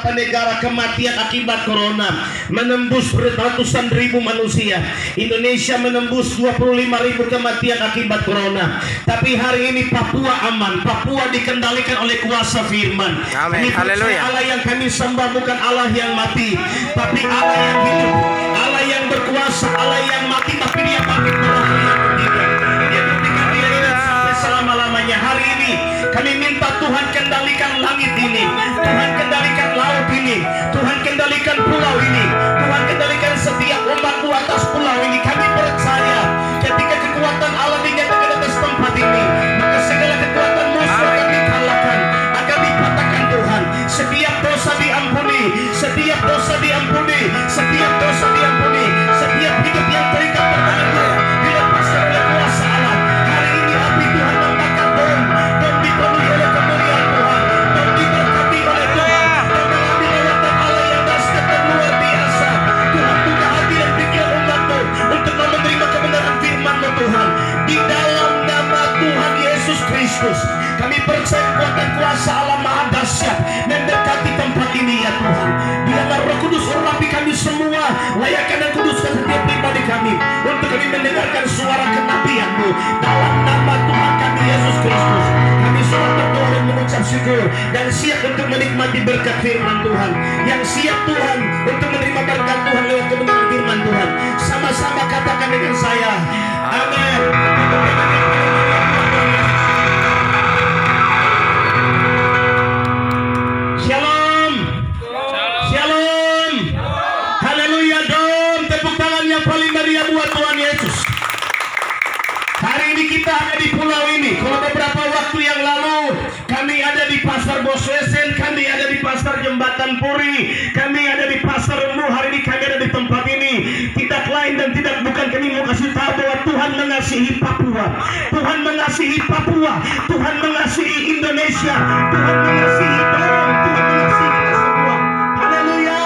beberapa negara kematian akibat corona menembus ratusan ribu manusia. Indonesia menembus 25.000 kematian akibat corona. Tapi hari ini Papua aman. Papua dikendalikan oleh kuasa firman. Amin. Haleluya. Allah yang kami sembah bukan Allah yang mati, tapi Allah yang hidup, Allah yang berkuasa, Allah yang mati tapi dia bangkit pada hari yang ketiga. Dia buktikan dia hidup sampai selama-lamanya. Hari ini kami minta Tuhan kendalikan langit ini, Tuhan kendalikan laut ini, Tuhan kendalikan pulau ini, Tuhan kendalikan setiap ombak atas pulau ini. Kami percaya ketika kekuatan Allah dinyatakan atas tempat ini, maka segala kekuatan musuh akan dikalahkan, akan dipatahkan Tuhan. Setiap dosa diampuni, setiap dosa diampuni, setiap dosa diampuni, setiap hidup yang terikat tertarik dilepaskan oleh kuasa Allah. Hari ini api Tuhan membakar dom dipenuhi oleh kemuliaan Tuhan, dom diberkati oleh Tuhan, dom mengambil lewatan Allah yang dahsyat dan luar biasa. Tuhan buka hati dan pikiran umat-Mu untuk menerima kebenaran firman-Mu Tuhan. Di dalam nama Tuhan Yesus Kristus kami percaya kekuatan kuasa Allah maha dahsyat mendekati tempat ini ya Tuhan. Biarlah Roh Kudus urapi kami semua, layakkan dan kuduskan setiap pribadi kami untuk kami mendengarkan suara kenabian-Mu. Dalam nama Tuhan kami Yesus Kristus kami semua berdoa dan mengucap syukur dan siap untuk menikmati berkat firman Tuhan. Yang siap Tuhan untuk menerima berkat Tuhan lewat kebenaran firman Tuhan, sama-sama katakan dengan saya, amin. Shalom. Shalom. Haleluya dong. Tepuk tangan yang paling meriah buat Tuhan Yesus. Hari ini kita ada di pulau ini. Kalau beberapa waktu yang lalu kami ada di Pasar Boswesen, kami ada di Pasar Jembatan Puri, kami ada di Pasar Rembu. Hari ini kami ada di tempat ini. Tidak lain dan tidak bukan kami mau kasih tahu bahwa Tuhan mengasihi Papua, Tuhan mengasihi Papua, Tuhan mengasihi Indonesia, Tuhan mengasihi Dom, Tuhan mengasihi kita semua. Haleluya.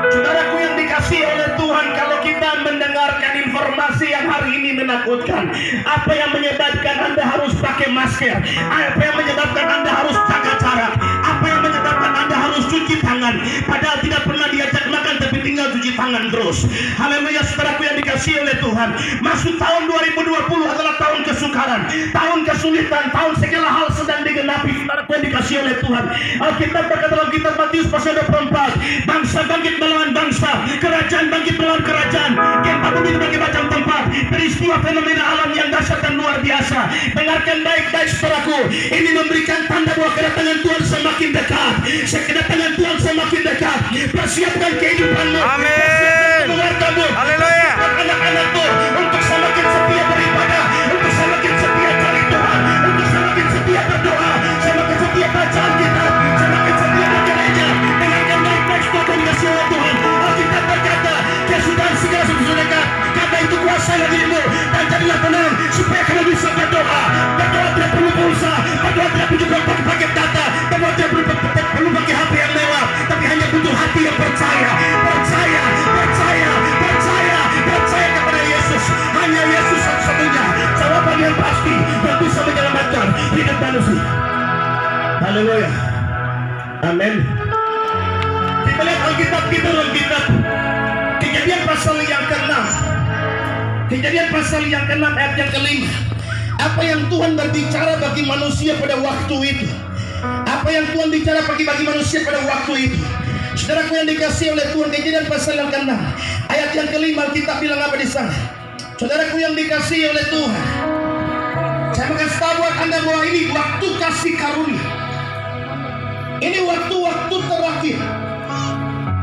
Saudaraku yang dikasihi oleh Tuhan, kalau kita mendengarkan informasi yang hari ini menakutkan, apa yang menyebabkan Anda harus pakai masker, apa yang menyebabkan Anda harus jaga jarak, apa yang menyebabkan Anda harus cuci tangan, padahal tidak pernah diajak makan tapi tinggal cuci tangan terus. Haleluya saudaraku yang dikasihi oleh Tuhan. Masuk tahun 2020 adalah tahun kesukaran, tahun kesulitan, tahun segala hal sedang digenapi saudaraku yang dikasihi oleh Tuhan. Alkitab berkata dalam kitab Matius pasal 24, bangsa bangkit melawan bangsa, kerajaan bangkit melawan kerajaan, gempa bumi di berbagai macam tempat, peristiwa fenomena alam yang dahsyat dan luar biasa. Dengarkan baik-baik saudaraku, ini memberikan tanda bahwa kedatangan Tuhan semakin dekat. Kedatangan Tuhan semakin dekat. Persiapkan kehidupanmu, persiapkan keluargamu, persiapkan anak-anakmu untuk semakin setia beribadah, untuk semakin setia cari Tuhan, untuk semakin setia berdoa, semakin setia baca Alkitab, semakin setia bergereja. Dengarkan baik-baik saudaraku yang dikasihi oleh Tuhan. Alkitab berkata, kesudahan segala sesuatu dekat. Karena itu kuasailah dirimu dan jadilah tenang supaya kamu bisa berdoa. Berdoa tidak perlu pulsa, berdoa tidak perlu pakai data, berdoa tidak perlu pakai HP yang mewah, tapi hanya butuh hati yang percaya, percaya, percaya, percaya, percaya kepada Yesus. Hanya Yesus satu-satunya jawaban yang pasti yang bisa menyelamatkan hidup manusia. Haleluya. Amin. Kita lihat Alkitab kita dalam kitab Kejadian pasal yang ke-6. Kejadian pasal yang ke-6 ayat yang ke-5. Apa yang Tuhan berbicara bagi manusia pada waktu itu? Apa yang Tuhan bicara bagi manusia pada waktu itu? Saudaraku yang dikasihi oleh Tuhan, Kejadian pasal yang ke-6 ayat yang ke-5, Alkitab bilang apa di sana? Saudaraku yang dikasihi oleh Tuhan, saya mau kasih tahu buat Anda bahwa ini waktu kasih karunia. Ini waktu-waktu terakhir,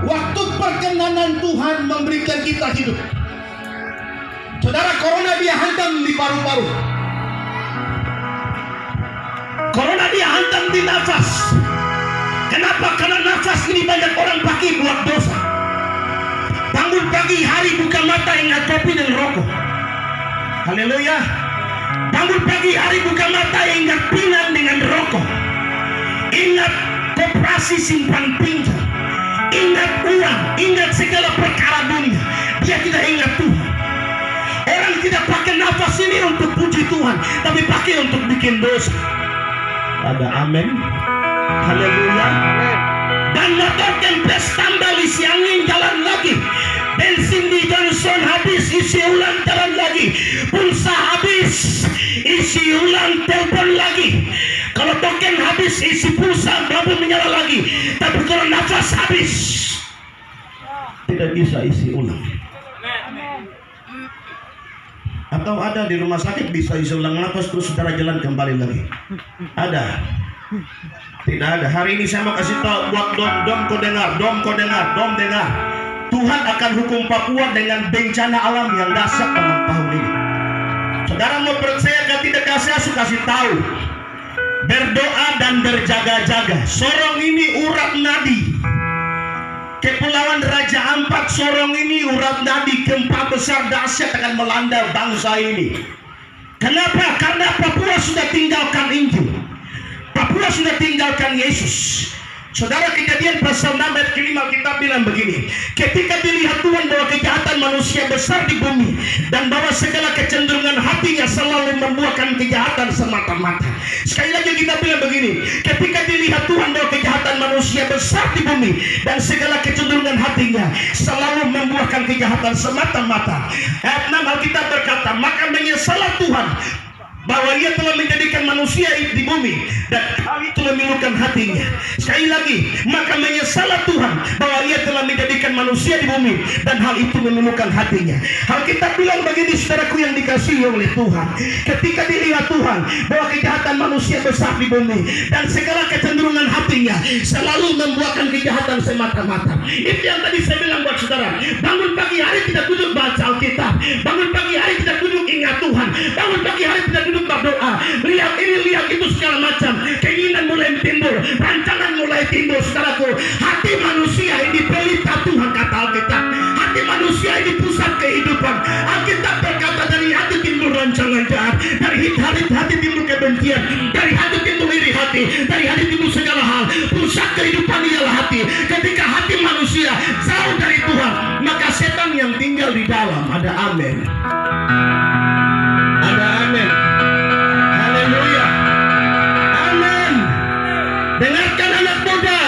waktu perkenanan Tuhan memberikan kita hidup. Saudara, corona dia hantam di paru-paru, corona dia hantam di nafas. Kenapa? Karena nafas ini banyak orang pakai buat dosa. Bangun pagi hari buka mata ingat kopi dan rokok. Haleluya. Bangun pagi hari buka mata ingat pingat dengan rokok, ingat koperasi simpan pinjam, ingat uang, ingat segala perkara dunia. Dia tidak ingat Tuhan. Orang tidak pakai nafas ini untuk puji Tuhan, tapi pakai untuk bikin dosa. Ada amin. Haleluya. dan motor kempes tambah isi angin jalan lagi, bensin di Johnson habis isi ulang jalan lagi, pulsa habis isi ulang telepon lagi, kalau token habis isi pulsa lampu menyala lagi, tapi kalau nafas habis tidak bisa isi ulang. Atau ada di rumah sakit bisa isi ulang nafas terus saudara jalan kembali lagi? Ada? Tidak ada. Hari ini saya mau kasih tahu buat dom kau dengar, dom dengar. Tuhan akan hukum Papua dengan bencana alam yang dahsyat dalam tahun ini. Saudara mau percaya atau tidak, kasih tahu. Berdoa dan berjaga-jaga. Sorong ini urat nadi. Kepulauan Raja Ampat, Sorong ini urat nadi, gempa besar dahsyat akan melanda bangsa ini. Kenapa? Karena Papua sudah tinggalkan Injil. Papua sudah tinggalkan Yesus. Saudara, Kejadian pasal 6 ayat ke-5 kita bilang begini, ketika dilihat Tuhan bahwa kejahatan manusia besar di bumi dan bahwa segala kecenderungan hatinya selalu membuahkan kejahatan semata-mata. Sekali lagi kita bilang begini, ketika dilihat Tuhan bahwa kejahatan manusia besar di bumi dan segala kecenderungan hatinya selalu membuahkan kejahatan semata-mata. Ayat 6 Alkitab berkata, maka menyesallah Tuhan bahwa ia telah menjadikan manusia di bumi dan hal itu memilukan hatinya. Sekali lagi, maka menyesallah Tuhan bahwa ia telah menjadikan manusia di bumi dan hal itu memilukan hatinya. Alkitab bilang begini, saudaraku yang dikasihi oleh Tuhan, ketika dilihat Tuhan bahwa kejahatan manusia besar di bumi dan segala kecenderungan hatinya selalu membuahkan kejahatan semata-mata. Itu yang tadi saya bilang buat saudara, bangun pagi hari tidak duduk baca Alkitab, bangun pagi hari tidak duduk ingat Tuhan, bangun pagi hari tidak duduk berdoa, lihat ini lihat itu segala macam, keinginan mulai timbul, rancangan mulai timbul. Saudaraku, hati manusia ini pelita Tuhan, kata Alkitab. Hati manusia ini pusat kehidupan. Alkitab berkata dari hati timbul rancangan jahat, dari hati timbul kebencian, dari hati timbul iri hati, dari hati timbul segala hal. Pusat kehidupan ialah hati. Ketika hati manusia jauh dari Tuhan, maka setan yang tinggal di dalam. Ada amin. Ada amin. Haleluya. Amin. Dengarkan anak muda,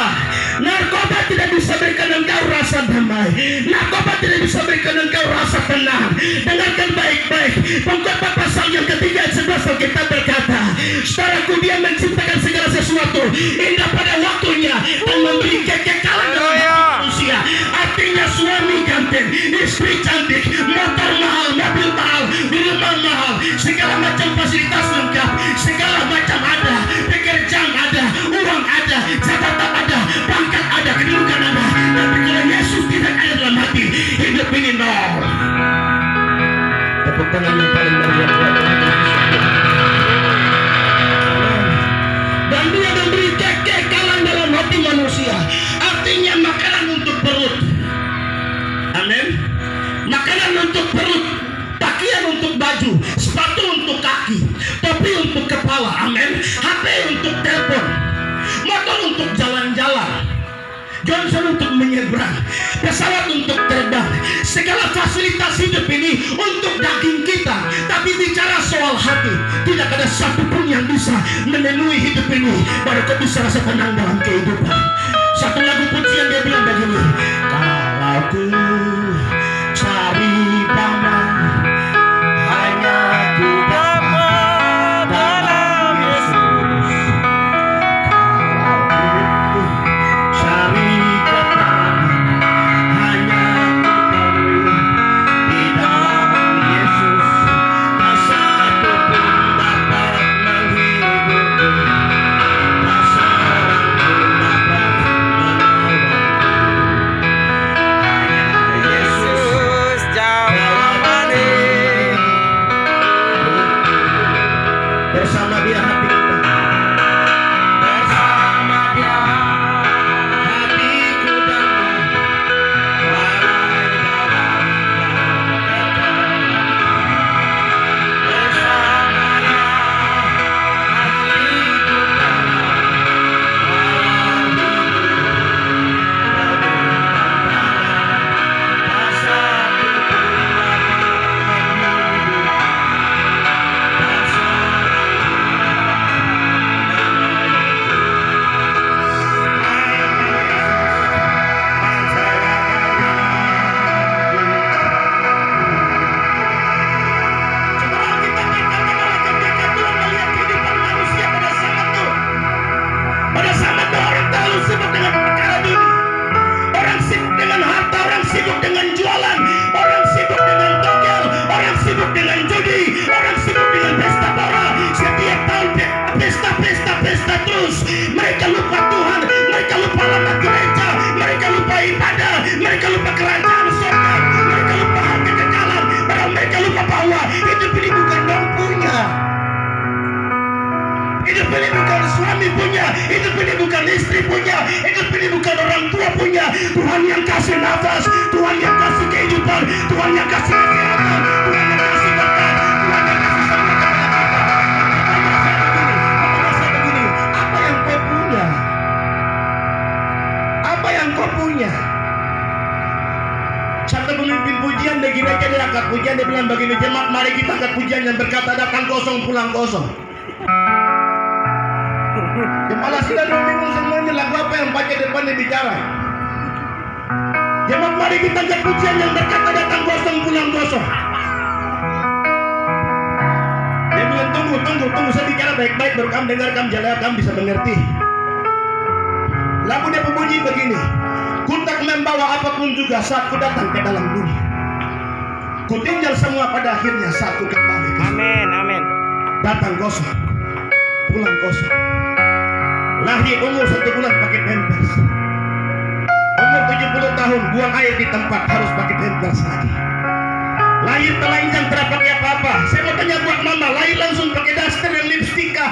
narkoba tidak bisa berikan engkau rasa damai, narkoba tidak bisa berikan engkau rasa tenang. Dengarkan baik-baik, Pengkhotbah pasal yang ketiga ayat 11 kita berkata, saudaraku, dia menciptakan segala sesuatu indah pada waktunya dan memberi kekekalan dalam hidup manusia. Artinya suami ganteng, istri cantik, motor mahal, mobil mahal, rumah mahal, segala macam fasilitas lengkap, segala macam ada, pekerjaan ada, uang ada, jabatan ada, pangkat ada, kedudukan ada. Tapi kalau Yesus tidak ada dalam hati, hidup ini nol. Tepuk tangan yang paling meriah buat Tuhan Yesus. Dan dia memberi kekekalan dalam hati manusia. Artinya makanan untuk perut. Amin. Makanan untuk perut, pakaian untuk baju, sepatu untuk kaki, topi untuk kepala. Amin. HP untuk telepon, motor untuk jalan-jalan, Johnson untuk menyeberang, pesawat untuk terbang. Segala fasilitas hidup ini untuk daging kita. Tapi bicara soal hati, tidak ada satupun yang bisa memenuhi hidup ini baru kau bisa rasa tenang dalam kehidupan. Satu lagu pujian dia bilang begini, kalau ku cari damai, hanya ku dapat dalam Yesus. Kalau ku cari ketenangan, hanya ku temui di dalam Yesus. Tak satu pun dapat menghiburku, tak seorang pun dapat menolongku. Tuhan yang kasih nafas, Tuhan yang kasih kehidupan, Tuhan yang kasih kesehatan, Tuhan yang kasih berkat, Tuhan yang kasih semua kepada kita. Masa begini, apa yang kau punya? Apa yang kau punya? Satu pemimpin pujian di gereja dia angkat pujian, dia bilang begini, jemaat mari kita angkat pujian yang berkata datang kosong pulang kosong. Kepala sudah bingung semuanya, lagu apa yang pakai depan dia bicara. Jemaat mari kita angkat pujian yang berkata datang kosong pulang kosong. Dia bilang tunggu, saya bicara baik-baik baru kamu dengar, kamu jalan, kamu bisa mengerti. Lagu dia pemuji begini, ku tak membawa apapun juga saat ku datang ke dalam dunia. Ku tinggal semua pada akhirnya saat ku kembali. Amin, amin. Datang kosong, pulang kosong. Lahir umur 1 bulan pakai pampers. Umur 70 tahun buang air di tempat harus pakai pampers lagi. Lahir telanjang tidak pakai apa-apa. Saya mau tanya buat mama, lahir langsung pakai daster dan lipstik kah?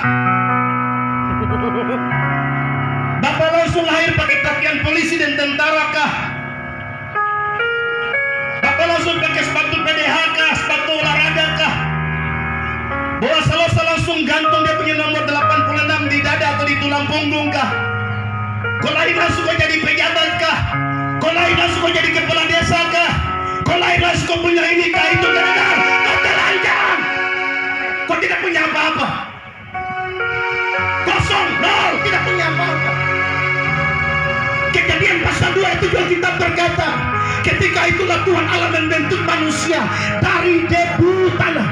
Bapak langsung lahir pakai pakaian polisi dan tentara kah? Bapak langsung pakai sepatu PDH kah? Sepatu olahraga kah? Bola Salosa langsung gantung dia punya nomor 86 di dada atau di tulang punggung kah? Kau lahir langsung kau jadi pejabat kah? Kau lahir langsung kau jadi kepala desa kah? Kau lahir langsung kau punya ini kah? Itu kah? Kau telanjang. Kau tidak punya apa-apa. Kosong, nol, tidak punya apa-apa. Kejadian pasal 2 itu juga kita berkata, ketika itulah Tuhan Allah membentuk manusia dari debu tanah.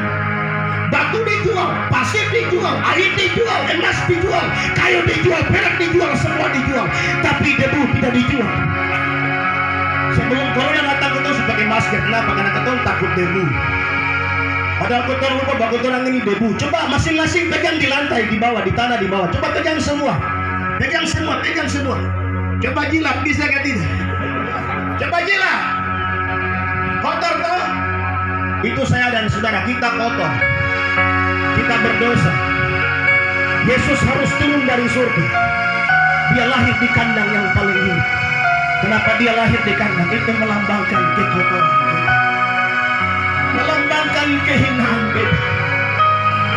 Batu dijual, pasir dijual, air dijual, emas dijual, kayu dijual, perak dijual, semua dijual. Tapi debu tidak dijual. Sebelum corona datang kau pakai masker, kenapa? Karena kau takut debu. Padahal kotor lupa bagus orang ini debu. Coba masing-masing pegang di lantai, di bawah, di tanah di bawah. Coba pegang semua, pegang semua, pegang semua. Coba jilat, bisa gak tidak? Coba jilat. Kotor toh? Itu saya dan saudara kita kotor. Kita berdosa. Yesus harus turun dari surga. Dia lahir di kandang yang paling ini. Kenapa dia lahir di kandang? Itu melambangkan kekotoran, melambangkan kehinaan beda.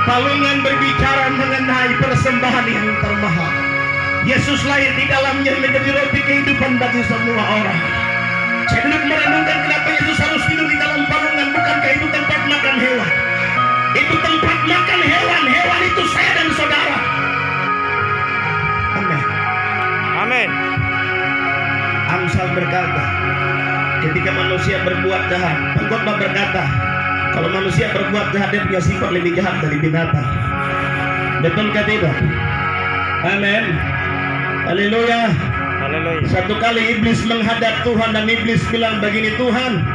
Palungan berbicara mengenai persembahan yang termahal. Yesus lahir di dalamnya menjadi roti kehidupan bagi semua orang. Saya duduk merenungkan kenapa Yesus harus hidup di dalam palungan. Bukankah itu tempat makan hewan? Itu tempat makan hewan. Hewan itu saya dan saudara. Amin. Amin. Amsal berkata, ketika manusia berbuat jahat, pengkhotbah berkata, kalau manusia berbuat jahat dia punya sifat lebih jahat dari binatang. Betul kah tidak? Amin. Haleluya. Haleluya. Satu kali iblis menghadap Tuhan dan iblis bilang begini, Tuhan,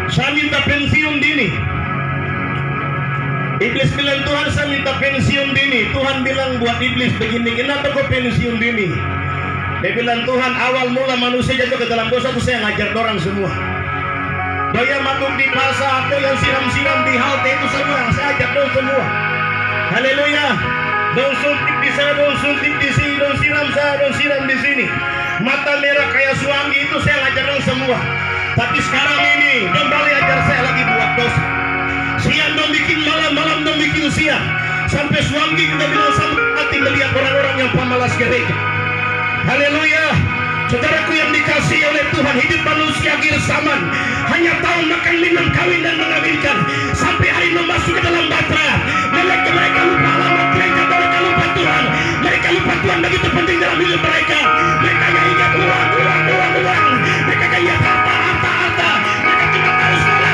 saya minta pensiun dini. Iblis bilang, Tuhan saya minta pensiun dini. Tuhan bilang buat iblis begini, kenapa kau pensiun dini? Dia bilang, Tuhan awal mula manusia jatuh ke dalam dosa itu saya ngajar dorang semua. Doya mabuk di pasar, atau yang siram-siram di halte itu semua yang saya ajak dong semua. Haleluya. Dong suntik di sana, dong suntik di sini, dong siram sana, dong siram di sini. Mata merah kayak suami itu saya ngajar dong semua. Tapi sekarang ini dong balik ajar saya lagi buat dosa. Siang dong bikin malam, malam dong bikin siang. Sampai suami kita bilang sampai hati melihat orang-orang yang pemalas gereja. Haleluya. Saudaraku yang dikasihi oleh Tuhan, hidup manusia akhir zaman hanya tahu makan, minum, kawin dan mengawinkan. Sampai hari memasuki dalam batra, mereka lupa alamat gereja, mereka lupa Tuhan. Mereka lupa Tuhan begitu penting dalam hidup mereka. Mereka yang ingat uang. Mereka kayak harta. Mereka cuma tahu sekolah.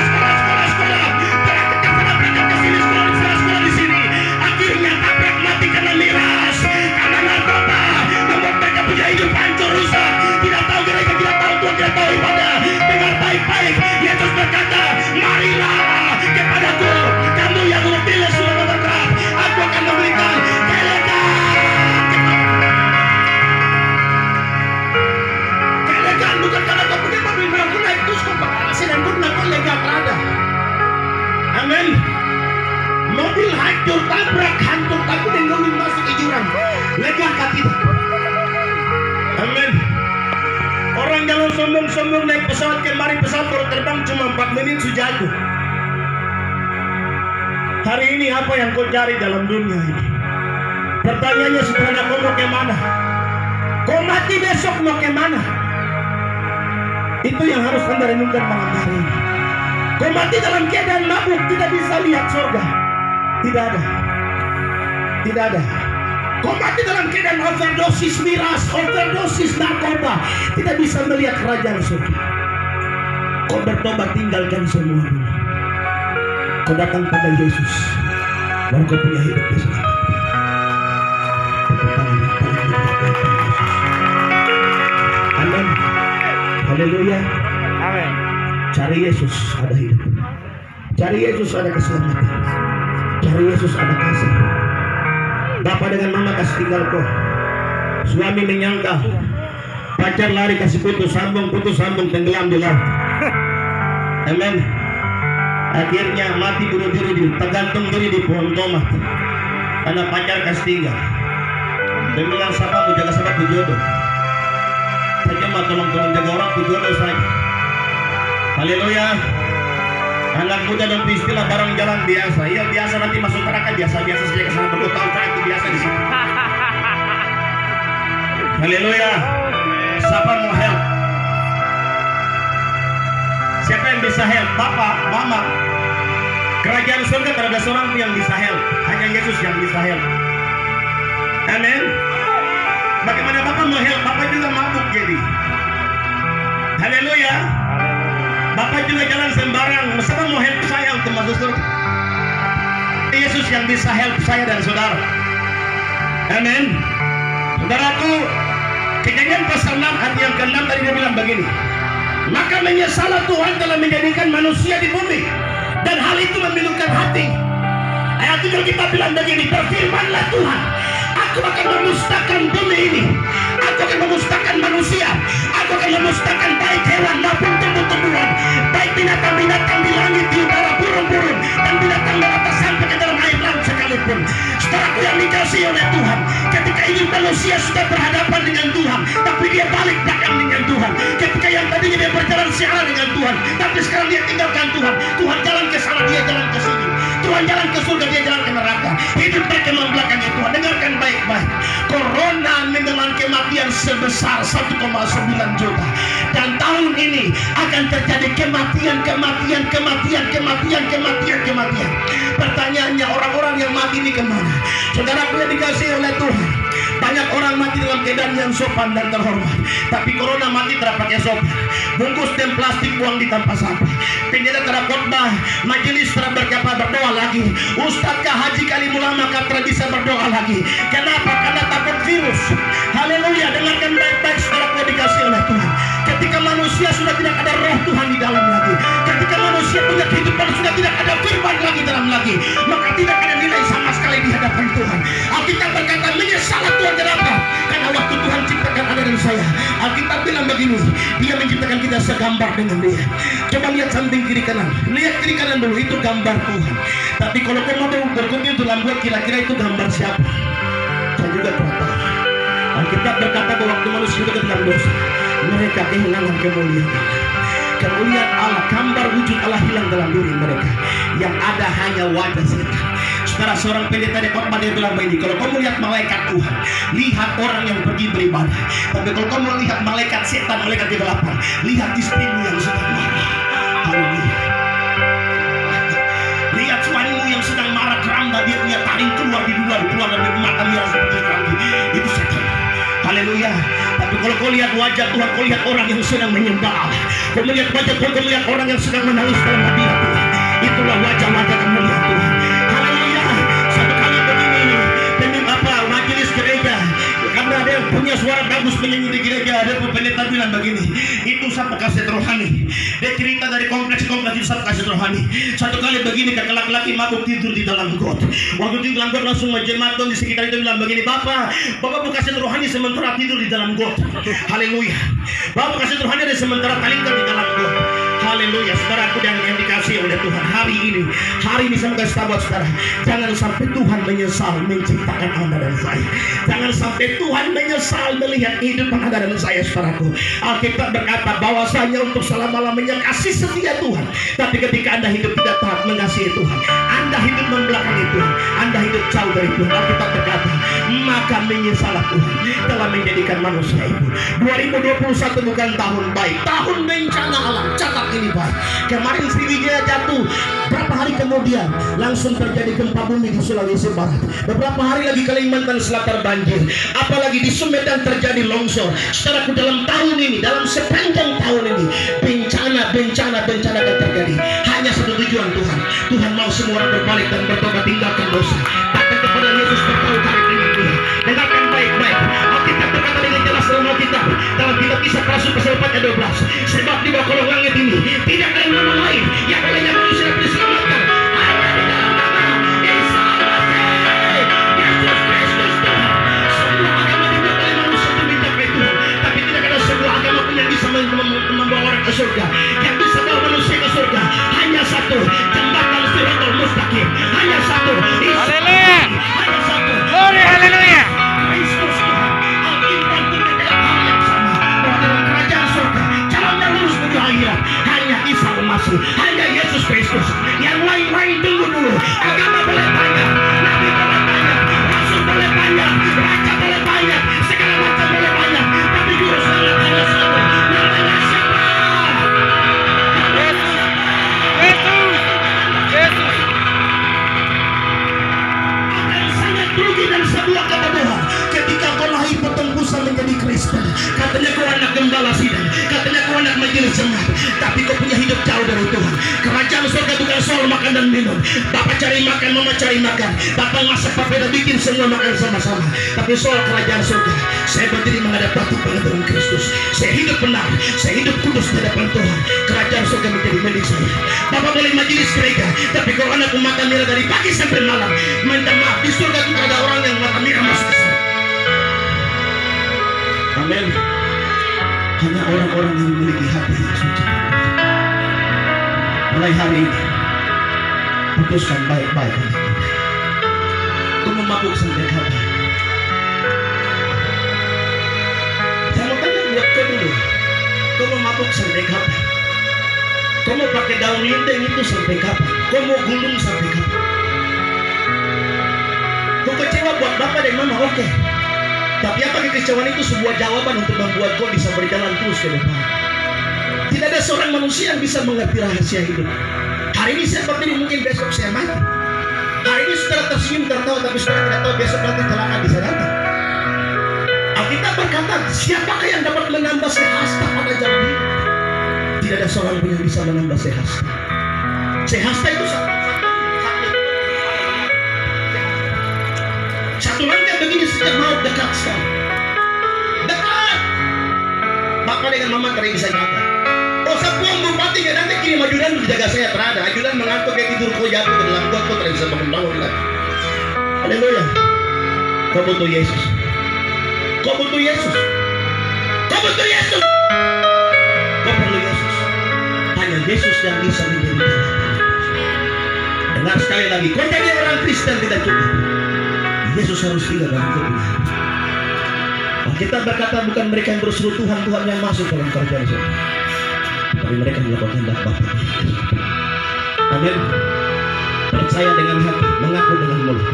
Praktek sana, praktek ke sini, sekolah di sini. Akhirnya tabrak mati karena miras, karena narkoba, membuat mereka punya hidup hancur rusak. Tidak tahu gereja, tidak tahu Tuhan, tidak tahu ibadah. Dengar baik-baik, Yesus berkata, marilah kepadaku, kamu yang letih lesu dan berat, aku akan memberikan kelegaan. Bukan karena kau punya mobil mewah, kau naik terus kau pakai dan kau lega ada. Amin. Mobil hancur, tabrak hancur, tapi dengan masuk ke jurang, lega kah tidak? Amin. Orang jalan sombong-sombong naik pesawat kemari, pesawat baru terbang cuma 4 menit sudah jatuh. Hari ini apa yang kau cari dalam dunia ini? Pertanyaannya sederhana, kau mau kemana? Kau mati besok mau kemana? Itu yang harus Anda renungkan malam hari ini. Kau mati dalam keadaan mabuk, tidak bisa lihat surga. Tidak ada. Tidak ada. Kau mati dalam keadaan overdosis miras, overdosis narkoba, tidak bisa melihat kerajaan surga. Kau bertobat, tinggalkan semua dulu. Kau datang pada Yesus, baru kau punya hidup di sana. Amin. Haleluya. Amin. Cari Yesus, ada hidup. Cari Yesus, ada keselamatan. Cari Yesus, ada kasih. Bapak dengan mama kasih tinggal kau. Suami menyangka, pacar lari kasih putus sambung tenggelam di laut. Amin. Akhirnya mati bunuh diri, tergantung diri di pohon tomat. Karena pacar kasih tinggal. Dan bilang siapa jaga sahabat jodoh. Saya mah tolong jaga orang jodoh saja. Haleluya. Anak muda dan istilah barang jalan biasa. Iya biasa, nanti masuk neraka biasa-biasa saja kesana berdua tahun saya itu biasa di sini. Haleluya. Siapa mau help? Siapa yang bisa help? Bapak, mama. Kerajaan surga tidak ada seorang yang bisa help. Hanya Yesus yang bisa help. Amin. Bagaimana Bapak mau help? Bapak juga mabuk jadi. Haleluya. Bapak juga jalan sembarang. Siapa mau help saya untuk masuk surga? Yesus yang bisa help saya dan saudara. Amin. Saudaraku, Kejadian pasal 6 ayat yang ke-6 tadi dia bilang begini. Maka menyesallah Tuhan telah menjadikan manusia di bumi, dan hal itu memilukan hati. Ayat 7 kita bilang begini, berfirmanlah Tuhan, aku akan memusnahkan bumi ini, aku akan memusnahkan manusia, aku akan memusnahkan baik hewan maupun tumbuh-tumbuhan, baik binatang-binatang di langit, di udara, burung-burung, dan binatang melata sampai ke dalam air laut sekalipun. Saudaraku yang dikasihi oleh Tuhan, ketika ini manusia sudah berhadapan dengan Tuhan, tapi dia balik belakang dengan Tuhan. Ketika yang tadinya dia berjalan siaran dengan Tuhan, tapi sekarang dia tinggalkan Tuhan. Tuhan jalan ke sana, dia jalan ke sini. Tuhan jalan ke surga, dia jalan ke neraka. Hidup mereka membelakangi Tuhan. Dengarkan baik-baik. Corona menelan kematian sebesar 1,9 juta. Dan tahun ini akan terjadi kematian. Pertanyaannya, orang-orang yang mati ini kemana? Saudaraku yang dikasihi oleh Tuhan, banyak orang mati dalam keadaan yang sopan dan terhormat, tapi corona mati tidak pakai sopan. Bungkus dan plastik buang di tempat sampah. Pendeta tidak khotbah, majelis tidak berdoa lagi. Ustadzkah haji kalim ulama tidak bisa berdoa lagi. Kenapa? Karena takut virus. Haleluya. Dengarkan baik-baik saudaraku dikasihi oleh Tuhan. Ketika manusia sudah tidak ada roh Tuhan di dalam lagi, ketika manusia punya kehidupan sudah tidak ada firman lagi dalam lagi, maka tidak ada nilai sama sekali di hadapan Tuhan. Alkitab berkata, menyesallah Tuhan. Kenapa? Karena waktu Tuhan ciptakan Anda dan saya, Alkitab bilang begini, Dia menciptakan kita segambar dengan Dia. Coba lihat samping kiri kanan, lihat kiri kanan dulu, itu gambar Tuhan. Tapi kalau kau mau berkunjung dalam buat, kira-kira itu gambar siapa? Saya juga tidak tahu. Alkitab berkata bahwa waktu manusia itu dalam dosa, mereka kehilangan kemuliaan Allah. Kemuliaan Allah, gambar wujud Allah hilang dalam diri mereka. Yang ada hanya wajah setan. Saudara, seorang pendeta di khotbah dia bilang begini, kalau kamu lihat malaikat Tuhan, lihat orang yang pergi beribadah. Tapi kalau kamu lihat malaikat setan, malaikat kegelapan, lihat istrimu yang sedang marah. Haleluya. Lihat suamimu yang sedang marah, keranda dia punya taring keluar dari mata merah seperti keranjang. Itu setan. Haleluya. Tapi kalau kau lihat wajah Tuhan, kau lihat orang yang sedang menyembah Allah. Kau melihat wajah Tuhan, kau lihat orang yang sedang menangis dalam hadirat Tuhan. Itulah wajah-wajah kemuliaan Tuhan. Haleluya. Satu kali begini, majelis gereja, karena ada yang punya suara bagus menyanyi di gereja, ada pendeta bilang begini, itu satu kaset rohani. Dia cerita dari kompleks itu satu kaset rohani. Satu kali begini, kakak laki-laki mabuk tidur di dalam got. Waktu tidur di dalam got, langsung jemaat di sekitar itu bilang begini, Bapak bukan kaset rohani sementara tidur di dalam got. Haleluya. Bapak kaset rohani ada sementara talingkan di dalam got. Haleluya. Haleluya, saudaraku yang dikasihi oleh Tuhan. Hari ini saya mau kasih tahu buat saudara, jangan sampai Tuhan menyesal menciptakan Anda dan saya. Jangan sampai Tuhan menyesal melihat hidup Anda dan saya, saudaraku. Alkitab berkata bahwasanya untuk selama-lamanya kasih setia Tuhan. Tapi ketika Anda hidup tidak taat mengasihi Tuhan, Anda hidup membelakangi Tuhan, Anda hidup jauh dari Tuhan, Alkitab berkata, maka menyesalah Tuhan telah menjadikan manusia itu. 2021 bukan tahun baik, tahun bencana alam. Catat ini baik. Kemarin Sriwijaya jatuh, berapa hari kemudian langsung terjadi gempa bumi di Sulawesi Barat. Beberapa hari lagi Kalimantan Selatan banjir, apalagi di Sumedang terjadi longsor. Saudaraku, dalam tahun ini, dalam sepanjang tahun ini, bencana akan terjadi. Hanya satu tujuan Tuhan. Tuhan mau semua orang berbalik dan bertobat, tinggalkan dosa, datang kepada Yesus, bertahu karib dengan Tuhan. Dengarkan baik-baik. Alkitab berkata dengan jelas dalam Alkitab, dalam kitab Kisah para Rasul pasal 4 ayat 12, sebab di bawah kolong langit ini tidak ada nama lain yang olehnya manusia dapat diselamatkan, hanya di dalam nama Isa Al-Masih, Yesus Kristus Tuhan. Semua agama dibuat oleh manusia untuk mencapai Tuhan, tapi tidak ada sebuah agama pun yang bisa membawa orang ke surga. Yang bisa membawa manusia ke surga hanya satu, jembatan Siratul Mustaqim. Hanya satu, Isa. Haleluya. Hanya satu. Glory, haleluya. Kristus Tuhan. Alkitab berkata hal yang sama, bahwa dalam kerajaan surga jalan yang lurus menuju akhirat hanya Isa Al-Masih, hanya Yesus Kristus. Yang lain-lain tunggu dulu. Agama boleh banyak, nabi boleh banyak, rasul boleh banyak, raja boleh banyak, segala macam boleh banyak, tapi juru selamat hanya satu, namanya siapa? Yesus. Akan sangat rugi dan sebuah kata Tuhan ketika kau lahir bertembusan menjadi Kristen. Katanya kau anak gembala sidang, katanya kau anak majelis jemaat, tapi kau punya hidup jauh dari Tuhan. Kerajaan surga bukan soal makan dan minum. Bapak cari makan, mama cari makan, bapak masak, papeda bikin semua makan sama-sama. Tapi soal kerajaan surga, saya berdiri menghadap batu pengadilan Kristus. Saya hidup benar, saya hidup kudus di hadapan Tuhan. Kerajaan surga menjadi milik saya. Bapak boleh majelis gereja, tapi kalau anak mata merah dari pagi sampai malam, minta maaf, di surga tidak ada orang yang mata merah masuk ke sana. Amin. Hanya orang-orang yang memiliki hati yang suci. Mulai hari ini, putuskan baik-baik hati kita. Kau memabuk sampai kapan? Saya mau tanya buat kau dulu. Kau memabuk sampai kapan? Kau mau pakai daun lindeng itu sampai kapan? Kau mau gulung sampai kapan? Kau kecewa buat bapak dan mama, oke. Tapi apa kekecewaan itu sebuah jawaban untuk membuat kau bisa berjalan terus ke depan. Tidak ada seorang manusia yang bisa mengerti rahasia hidup. Hari ini saya berdiri, mungkin besok saya mati. Hari ini saudara tersenyum tertawa, tapi saudara tidak tahu besok nanti celaka bisa datang. Alkitab berkata, siapakah yang dapat menambah sehasta pada jalan hidup? Tidak ada seorang pun yang bisa menambah sehasta. Sehasta itu satu langkah begini sejak maut dekat sekali. Dekat. Bapak dengan mama tadi bisa jaga. Oh, sepuang bupati gak nanti kirim ajudan menjaga saya terada. Ajudan mengantuk kayak tidur kau jatuh ke dalam got, kau tidak bisa bangun lagi. Haleluya. Kau butuh Yesus. Kau butuh Yesus. Kau butuh Yesus. Kau perlu Yesus. Hanya Yesus yang bisa menjadi jalan. Dengar sekali lagi, kau jadi orang Kristen tidak cukup. Yesus harus tinggal dalam hidupnya. Kita berkata bukan mereka yang berseru Tuhan yang masuk dalam kerajaan surga, tapi mereka yang melakukan kehendak Bapa. Amin. Percaya dengan hati, mengaku dengan mulut,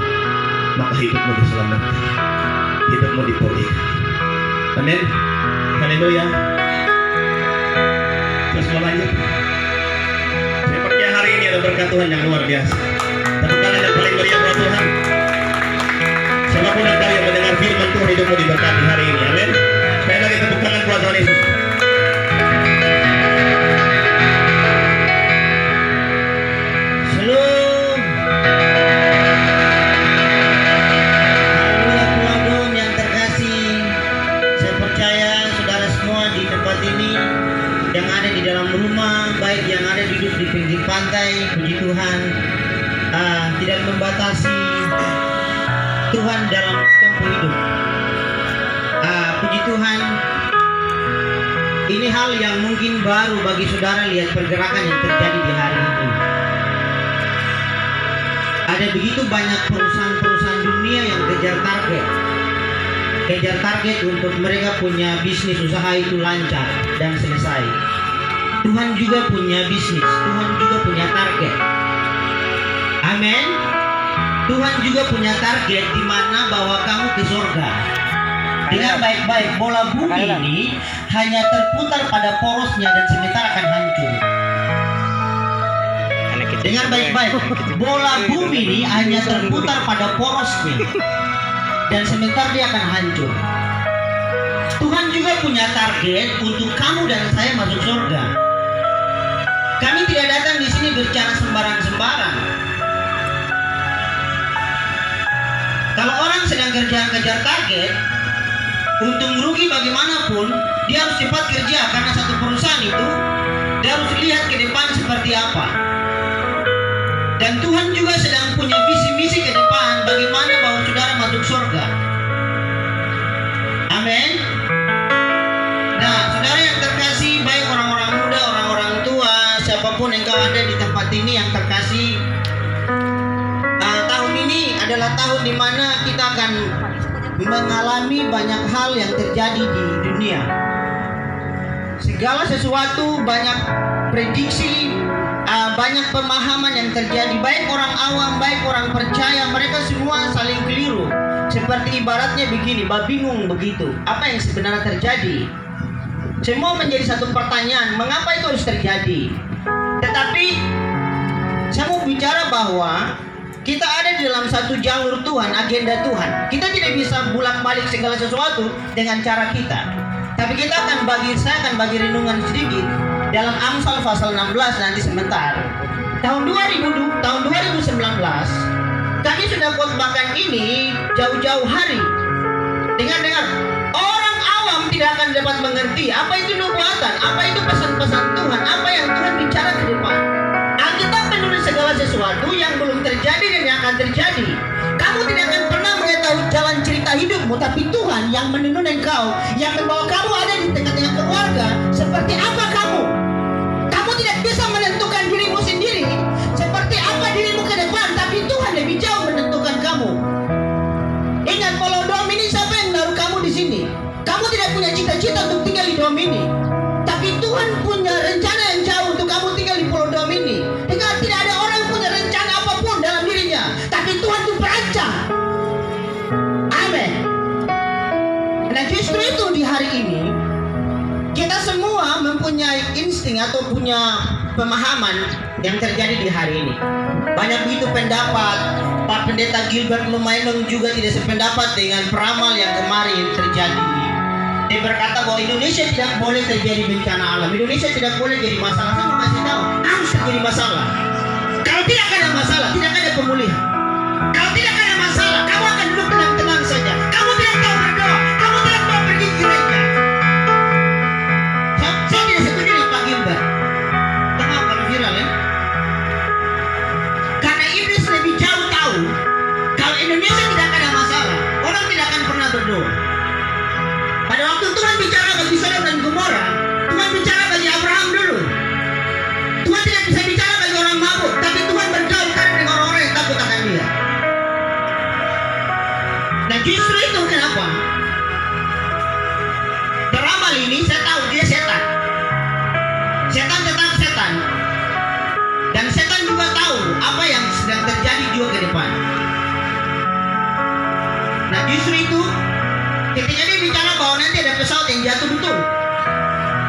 maka hidupmu diselamatkan, hidupmu dipulihkan. Amin. Haleluya. Terus mau lanjut. Saya percaya hari ini ada berkat Tuhan yang luar biasa. Tepuk tangan yang paling meriah buat Tuhan. Siapapun anda yang mendengar firman Tuhan, hidupmu diberkati hari ini. Amin. Sekali lagi tepuk tangan buat Tuhan Yesus. Shalom. Haleluya, Tuhan yang terkasih. Saya percaya saudara semua di tempat ini, yang ada di dalam rumah, baik yang ada duduk di pinggir pantai, puji Tuhan, tidak membatasi Tuhan dalam tempuh hidup. Puji Tuhan, Ini hal yang mungkin baru bagi saudara lihat pergerakan yang terjadi di hari ini. Ada begitu banyak perusahaan-perusahaan dunia yang kejar target untuk mereka punya bisnis usaha itu lancar dan selesai. Tuhan juga punya bisnis, Tuhan juga punya target. Amin. Tuhan juga punya target di mana bawa kamu ke surga. Dengar baik-baik, bola bumi ini hanya terputar pada porosnya dan sebentar akan hancur. Dengar baik-baik, bola bumi ini hanya terputar pada porosnya dan sebentar dia akan hancur. Tuhan juga punya target untuk kamu dan saya masuk surga. Kami tidak datang di sini berbicara sembarang-sembarang. Kalau orang sedang kejar target, untung rugi bagaimanapun, dia harus cepat kerja karena satu perusahaan itu dia harus lihat ke depan seperti apa. Dan Tuhan juga sedang punya visi-misi ke depan bagaimana bawa saudara masuk surga. Amin. Nah, saudara yang terkasih, baik orang-orang muda, orang-orang tua, siapapun engkau ada di tempat ini yang terkasih, tahun ini adalah tahun di mana kita akan mengalami banyak hal yang terjadi di dunia. Segala sesuatu, banyak prediksi, banyak pemahaman yang terjadi. Baik orang awam, baik orang percaya, mereka semua saling keliru. Seperti ibaratnya begini, bingung begitu. Apa yang sebenarnya terjadi? Semua menjadi satu pertanyaan, mengapa itu harus terjadi? Tetapi saya mau bicara bahwa kita ada di dalam satu jalur Tuhan, agenda Tuhan. Kita tidak bisa bolak-balik segala sesuatu dengan cara kita. Tapi saya akan bagi renungan sedikit dalam Amsal pasal 16 nanti sebentar. Tahun 2019 kami sudah khotbahkan ini jauh-jauh hari. Dengar, orang awam tidak akan dapat mengerti apa itu nubuatan, apa itu pesan-pesan Tuhan, apa yang Tuhan bicara ke depan. Alkitab menulis segala sesuatu yang belum terjadi dan yang akan terjadi. Kamu tidak akan pernah mengetahui jalan cerita hidupmu, tapi Tuhan yang menuntun engkau, yang membawa kamu ada di tengah-tengah keluarga. Seperti apa kamu? Kamu tidak bisa menentukan dirimu sendiri seperti apa dirimu ke depan, tapi Tuhan lebih jauh menentukan kamu. Ingat, Pulau Domini, siapa yang naruh kamu di sini? Kamu tidak punya cita-cita untuk tinggal di Domini, tapi Tuhan punya rencana yang jauh untuk kamu tinggal di Pulau Domini. Dengar, tidak ada orang punya rencana apapun dalam dirinya, tapi Tuhan itu berancang. Amin. Nah, justru itu di hari ini kita semua mempunyai insting atau punya pemahaman yang terjadi di hari ini. Banyak begitu pendapat. Pak Pendeta Gilbert Lumainong juga tidak sependapat dengan peramal yang kemarin terjadi. Dia berkata bahwa Indonesia tidak boleh terjadi bencana alam. Indonesia tidak boleh jadi masalah. Saya mau kasih tahu, harus terjadi masalah. Kalau tidak ada masalah, tidak ada pemulihan. Kalau tidak ada masalah, kamu akan duduk tenang-tenang saja. Kamu tidak tahu berdoa, kamu tidak tahu pergi ke gereja. Saya tidak setuju dengan Pak Gilbert. Tahu kalau viral ya? Karena iblis lebih jauh tahu kalau Indonesia tidak ada masalah, orang tidak akan pernah berdoa. Pada waktu Tuhan bicara bagi Sodom dan Gomora, Tuhan bicara bagi Abraham dulu. Tuhan tidak bisa bicara bagi orang mabuk, tapi Tuhan bergaul dengan orang-orang yang takut akan Dia. Nah, justru itu kenapa peramal ini saya tahu dia setan. Setan tetap setan. Dan setan juga tahu apa yang sedang terjadi juga ke depan. Nah, justru itu ketika dia bicara bahwa nanti ada pesawat yang jatuh, betul.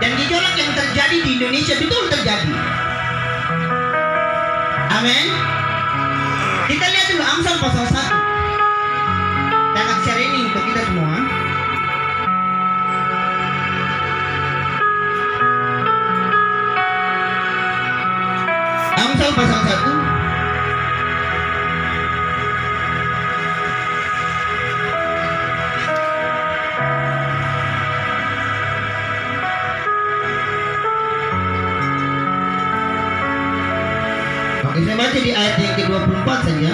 Dan gejolak yang terjadi di Indonesia betul terjadi. Amin. Kita lihat dulu Amsal pasal 1. Saya akan share ini untuk kita semua. Amsal pasal 1. Oke, saya baca di ayat yang ke-24 saja.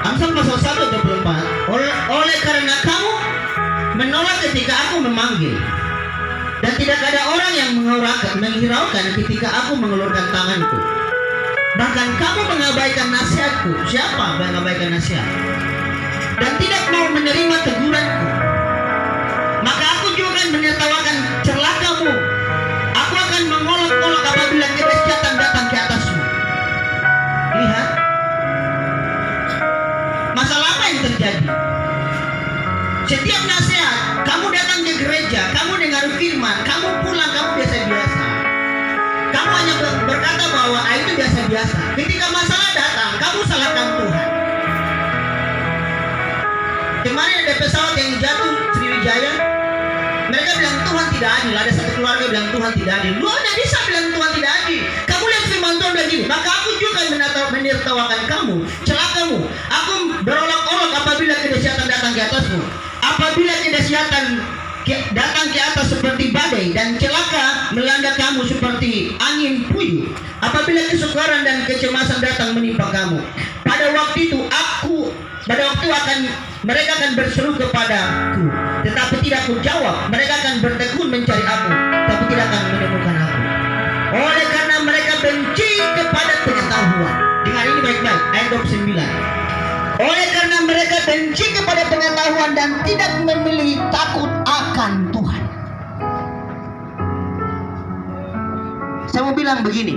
Amsal pasal 1 24. Oleh karena kamu menolak ketika aku memanggil. Dan tidak ada orang yang menghiraukan ketika aku mengulurkan tanganku. Bahkan kamu mengabaikan nasihatku. Siapa mengabaikan nasihat? Dan tidak mau menerima teguranku. Maka aku juga akan menertawakan celakamu. Aku akan mengolok-olok apabila kedahsyatan datang ke atasmu. Lihat, masalah apa yang terjadi? Setiap nasihat, kamu datang ke gereja, kamu dengar firman, kamu pulang, kamu biasa-biasa. Kamu hanya berkata bahwa itu biasa-biasa. Ketika masalah datang, kamu salahkan Tuhan. Kemarin ada pesawat yang jatuh Sriwijaya. Mereka bilang Tuhan tidak adil. Ada satu keluarga bilang Tuhan tidak adil. Lu tidak bisa bilang Tuhan tidak adil. Kamu lihat firman Tuhan bilang gini. Maka aku juga menertawakan kamu, celakamu. Aku berolok-olok apabila kedahsyatan datang ke atasmu. Apabila kedahsyatan datang ke atas seperti badai dan celaka melanda kamu seperti angin puyuh. Apabila kesukaran dan kecemasan datang menimpa kamu. Pada waktu itu mereka akan berseru kepadaku, tetapi tidak ku jawab. Mereka akan bertekun mencari aku, tapi tidak akan menemukan aku. Oleh karena mereka benci kepada pengetahuan. Dengar ini baik-baik, ayat 29. Oleh karena mereka benci kepada pengetahuan dan tidak memilih takut akan Tuhan. Saya mau bilang begini,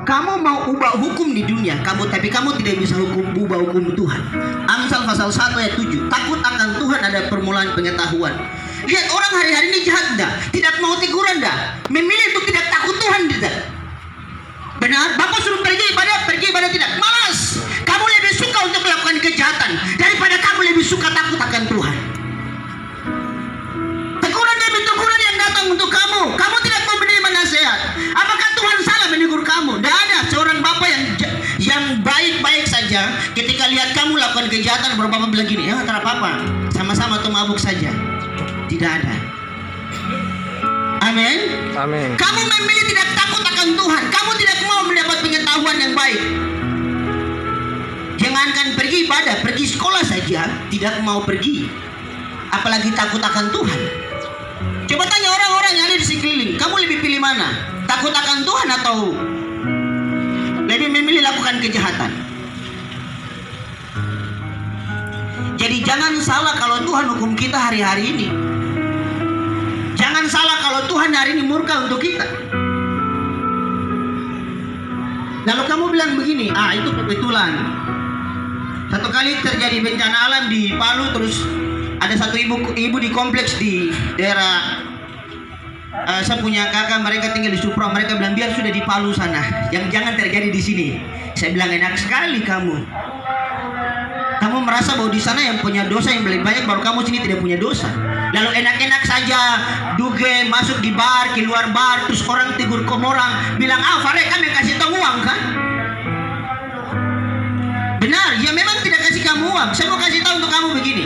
kamu mau ubah hukum di dunia, tapi kamu tidak bisa ubah hukum Tuhan. Amsal pasal 1 ayat 7. Takut akan Tuhan ada permulaan pengetahuan. Lihat orang hari-hari ini jahat dah, tidak mau teguran dah, memilih untuk tidak takut Tuhan tidak. Benar, Bapak suruh pergi ibadah tidak, malas. Kamu lebih suka untuk melakukan kejahatan daripada kamu lebih suka takut akan Tuhan. Teguran demi teguran yang datang untuk kamu, kamu tidak mau menerima nasihat. Apakah Tuhan salah menegur kamu? Tidak ada seorang bapak yang baik-baik saja ketika lihat kamu lakukan kejahatan, bapak bilang gini, ya tak apa-apa, sama-sama tuh mabuk saja. Tidak ada. Amin. Amin. Kamu memilih tidak takut akan Tuhan. Kamu tidak mau mendapat pengetahuan yang baik. Jangankan pergi ibadah, pergi sekolah saja tidak mau pergi. Apalagi takut akan Tuhan. Coba tanya orang-orang yang ada di sekeliling, kamu lebih pilih mana? Takut akan Tuhan atau lebih memilih lakukan kejahatan? Jadi jangan salah kalau Tuhan hukum kita hari-hari ini. Jangan salah kalau Tuhan hari ini murka untuk kita. Lalu kamu bilang begini, itu kebetulan. Satu kali terjadi bencana alam di Palu, terus ada satu ibu di kompleks di daerah. Saya punya kakak, mereka tinggal di Supra. Mereka bilang biar sudah di Palu sana, yang jangan terjadi di sini. Saya bilang enak sekali kamu. Kamu merasa bahwa di sana yang punya dosa yang lebih banyak, baru kamu sini tidak punya dosa. Lalu enak-enak saja duge masuk di bar, keluar bar, terus orang tegur orang, bilang Fare kami kasih tahu uang kan? Benar, ya memang tidak kasih kamu uang. Saya mau kasih tahu untuk kamu begini.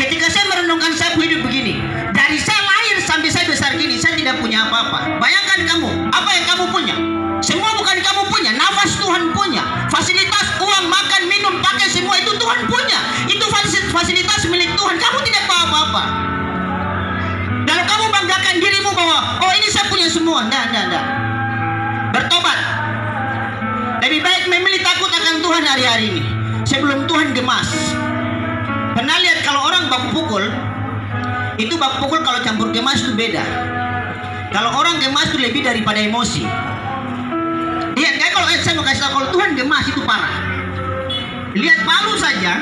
Ketika saya merenungkan saya hidup begini, dari saya lahir sampai saya besar gini, saya tidak punya apa-apa. Bayangkan kamu, apa yang kamu punya? Semua bukan kamu punya, nafas Tuhan punya, fasilitas uang, makan, minum, pakai semua itu Tuhan punya. Itu fasilitas milik Tuhan. Kamu tidak bawa apa-apa. Lalu kamu banggakan dirimu bahwa ini saya punya semua. Tidak. Bertobat. Lebih baik memilih takut akan Tuhan hari-hari ini sebelum Tuhan gemas. Pernah lihat kalau orang baku pukul, itu baku pukul kalau campur gemas itu beda. Kalau orang gemas itu lebih daripada emosi. Lihat, kalau saya mau kasih tahu, kalau Tuhan gemas itu parah. Lihat Palu saja,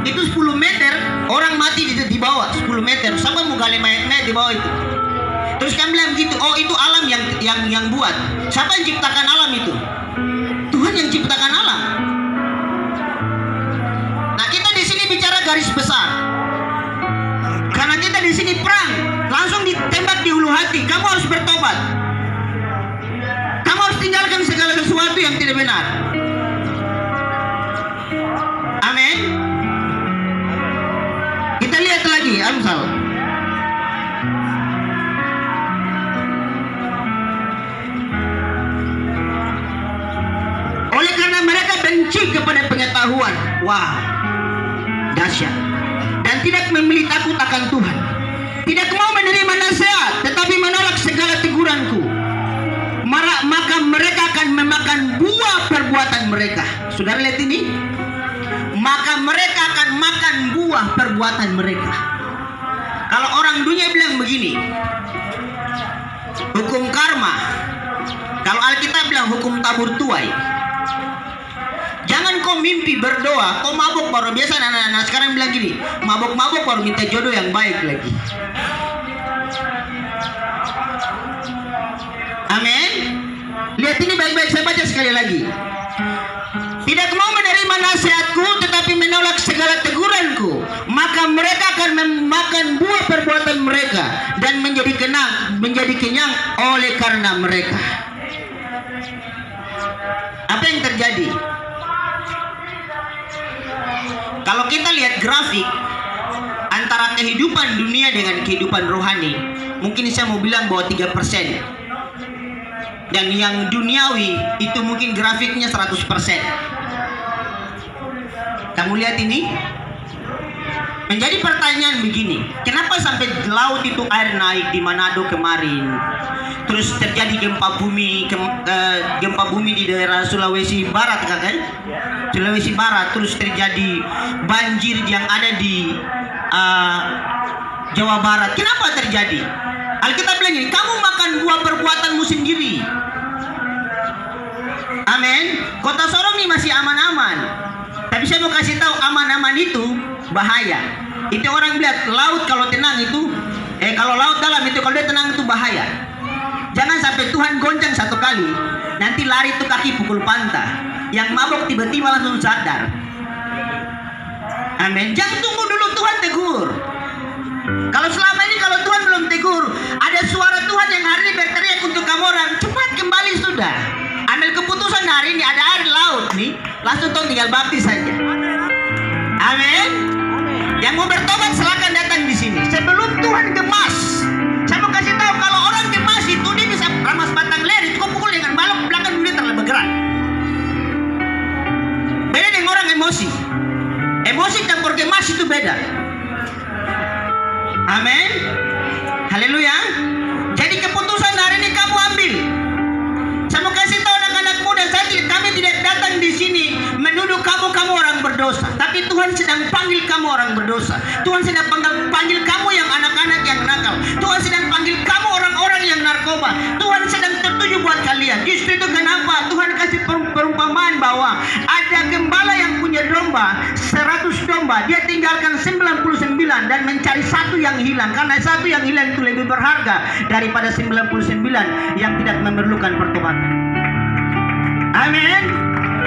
itu 10 meter orang mati di bawah 10 meter. Sampai mau gali mayat di bawah itu. Terus kan bilang gitu, itu alam yang buat. Siapa yang ciptakan alam itu? Tuhan yang ciptakan alam. Nah, kita di sini bicara garis besar. Karena kita di sini perang, langsung ditembak di hulu hati. Kamu harus bertobat. Kamu harus tinggalkan segala sesuatu yang tidak benar. Amin. Kita lihat lagi Amsal. Oleh karena mereka benci kepada pengetahuan, wah, dahsyat, dan tidak memilih takut akan Tuhan. tidak mau menerima nasihat, tetapi menolak segala teguranku, maka mereka akan memakan buah perbuatan mereka. Saudara lihat ini, maka mereka akan makan buah perbuatan mereka. Kalau orang dunia bilang begini, hukum karma. Kalau Alkitab bilang hukum tabur tuai. Jangan kau mimpi berdoa, kau mabuk baru biasa anak-anak sekarang bilang gini, mabuk-mabuk baru minta jodoh yang baik lagi. Amin. Lihat ini baik-baik, saya baca sekali lagi. Tidak mau menerima nasihatku, tetapi menolak segala teguranku, maka mereka akan memakan buah perbuatan mereka dan menjadi kenyang oleh karena mereka. Apa yang terjadi? Kalau kita lihat grafik antara kehidupan dunia dengan kehidupan rohani, mungkin saya mau bilang bahwa 3%. Dan yang duniawi itu mungkin grafiknya 100%. Kamu lihat ini? Menjadi pertanyaan begini, kenapa sampai laut itu air naik di Manado kemarin? Terus terjadi gempa bumi di daerah Sulawesi Barat, kan? Sulawesi Barat, terus terjadi banjir yang ada di Jawa Barat. Kenapa terjadi? Alkitab bilang ini, kamu makan buah perbuatanmu sendiri. Amin. Kota Sorong ini masih aman-aman. Tapi saya mau kasih tahu, aman-aman itu bahaya. Itu orang bilang laut kalau tenang itu, kalau laut dalam itu kalau dia tenang itu bahaya. Jangan sampai Tuhan goncang satu kali, nanti lari tuh kaki pukul pantai. Yang mabuk tiba-tiba langsung sadar. Amin. Jangan tunggu dulu Tuhan tegur. Kalau selama ini kalau Tuhan belum tegur, ada suara Tuhan yang hari ini berteriak untuk kamu orang, cepat kembali sudah. Ambil keputusan hari ini, ada air laut nih, langsung tuh tinggal baptis saja. Amin. Yang mau bertobat silakan datang di sini. Sebelum Tuhan gemas, saya mau kasih tahu kalau orang gemas itu dia bisa ramas batang leri, kau pukul dengan balok belakang dia terlalu bergerak. Beda dengan orang emosi. Emosi campur gemas itu beda. Amin. Haleluya. Jadi keputusan hari ini kamu ambil. Saya mau kasih tahu anak-anak muda, kami tidak datang di sini menuduh kamu orang berdosa, tapi Tuhan sedang panggil kamu orang berdosa. Tuhan sedang panggil kamu yang anak-anak yang nakal. Tuhan sedang panggil kamu orang-orang yang narkoba. Tuhan sedang tertuju buat kalian. Justru itu kenapa Tuhan kasih perumpamaan bahwa ada gembala yang punya domba 100 domba, dia tinggalkan 99 dan mencari satu yang hilang, karena satu yang hilang itu lebih berharga daripada 99 yang tidak memerlukan pertobatan. Amin.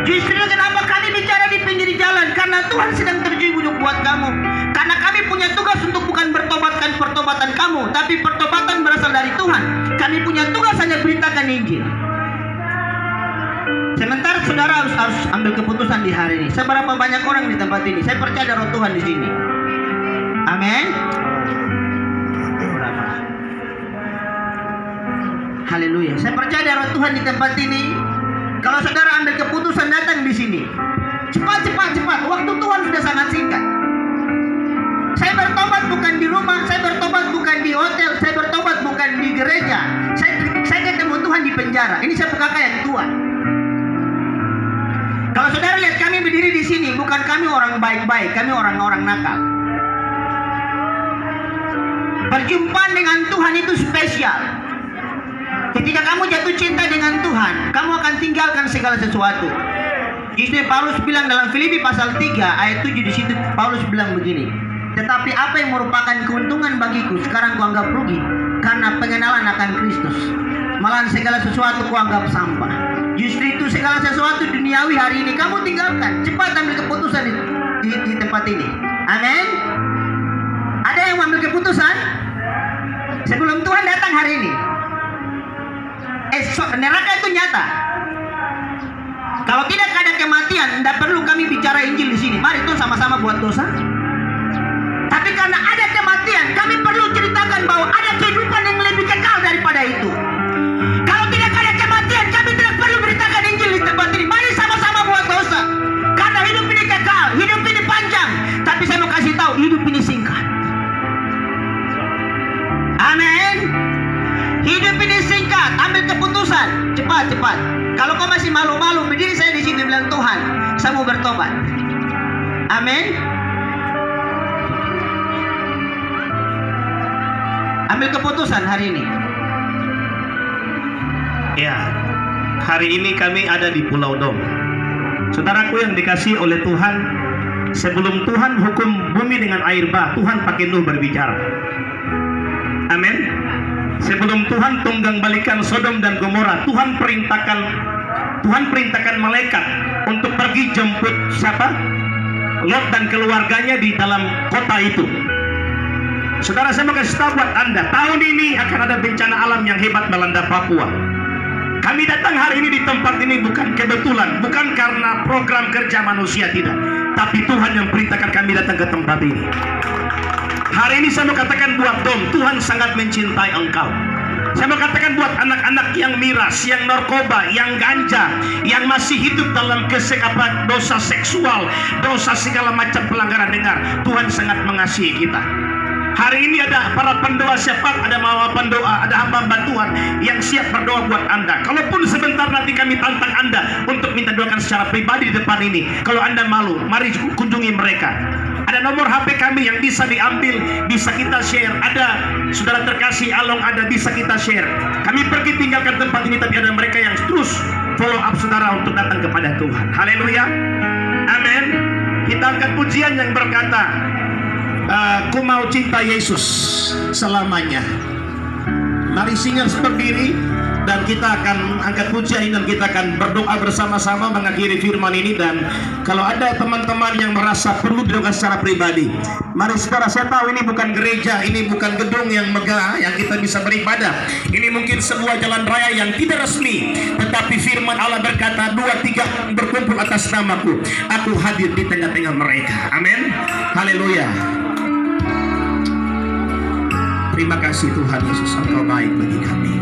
Justru kenapa kami bicara di pinggir jalan, karena Tuhan sedang terjun buat kamu. Karena kami punya tugas untuk bukan bertobatkan pertobatan kamu, tapi pertobatan berasal dari Tuhan. Kami punya tugas hanya beritakan Injil. Sementara saudara harus ambil keputusan di hari ini. Seberapa banyak orang di tempat ini? Saya percaya ada roh Tuhan di sini. Amin. Haleluya. Saya percaya ada roh Tuhan di tempat ini. Kalau saudara ambil keputusan datang di sini, cepat. Waktu Tuhan sudah sangat singkat. Saya bertobat bukan di rumah, saya bertobat bukan di hotel, saya bertobat bukan di gereja. Saya ketemu Tuhan di penjara. Ini saya buka yang tua. Kalau saudara lihat kami berdiri di sini, bukan kami orang baik-baik, kami orang-orang nakal. Perjumpaan dengan Tuhan itu spesial. Ketika kamu jatuh cinta dengan Tuhan, kamu akan tinggalkan segala sesuatu. Justru Paulus bilang dalam Filipi pasal 3 ayat 7 di situ Paulus bilang begini. Tetapi apa yang merupakan keuntungan bagiku sekarang kuanggap rugi karena pengenalan akan Kristus. Malahan segala sesuatu kuanggap sampah. Justru itu segala sesuatu duniawi hari ini kamu tinggalkan. Cepat ambil keputusan di tempat ini. Amin. Ada yang mengambil keputusan sebelum Tuhan datang hari ini? Neraka itu nyata. Kalau tidak ada kematian, tidak perlu kami bicara Injil di sini. Mari Tuhan sama-sama buat dosa. Tapi karena ada kematian, kami perlu ceritakan bahwa ada kehidupan yang lebih kekal daripada itu. Kalau tidak ada kematian, kami tidak perlu beritakan Injil di tempat ini. Mari sama-sama buat dosa. Karena hidup ini kekal, hidup ini panjang. Tapi saya mau kasih tahu, hidup ini singkat. Hidup ini singkat, ambil keputusan. Cepat. Kalau kau masih malu-malu, berdiri saya di sini bilang Tuhan, saya mau bertobat. Amin. Ambil keputusan hari ini. Ya, hari ini kami ada di Pulau Dom. Saudaraku yang dikasihi oleh Tuhan, sebelum Tuhan hukum bumi dengan air bah, Tuhan pakai Nuh berbicara. Amin. Sebelum Tuhan tunggang balikan Sodom dan Gomora, Tuhan perintahkan malaikat untuk pergi jemput siapa? Lot dan keluarganya di dalam kota itu. Saudara, saya mau kasih tahu buat Anda, tahun ini akan ada bencana alam yang hebat melanda Papua. Kami datang hari ini di tempat ini bukan kebetulan, bukan karena program kerja manusia, tidak, tapi Tuhan yang perintahkan kami datang ke tempat ini. Hari ini saya mau katakan buat Dom, Tuhan sangat mencintai engkau. Saya mau katakan buat anak-anak yang miras, yang narkoba, yang ganja, yang masih hidup dalam dosa seksual, dosa segala macam pelanggaran, dengar, Tuhan sangat mengasihi kita. Hari ini ada para pendoa syafaat, ada mama pendoa, ada hamba Tuhan yang siap berdoa buat Anda. Kalaupun sebentar nanti kami tantang Anda untuk minta doakan secara pribadi di depan ini, kalau Anda malu, mari kunjungi mereka. Ada nomor HP kami yang bisa diambil, bisa kita share. Ada saudara terkasih Along, ada bisa kita share. Kami pergi tinggalkan tempat ini, tapi ada mereka yang terus follow up saudara untuk datang kepada Tuhan. Haleluya, amin. Kita angkat pujian yang berkata, Ku mau cinta Yesus selamanya. Mari singers berdiri dan kita akan angkat pujian dan kita akan berdoa bersama-sama mengakhiri firman ini. Dan kalau ada teman-teman yang merasa perlu didoakan secara pribadi, mari saudara, saya tahu ini bukan gereja, ini bukan gedung yang megah yang kita bisa beribadah. Ini mungkin sebuah jalan raya yang tidak resmi, tetapi firman Allah berkata, 2-3 berkumpul atas namaku, aku hadir di tengah-tengah mereka. Amin. Haleluya. Terima kasih Tuhan Yesus, Engkau baik bagi kami.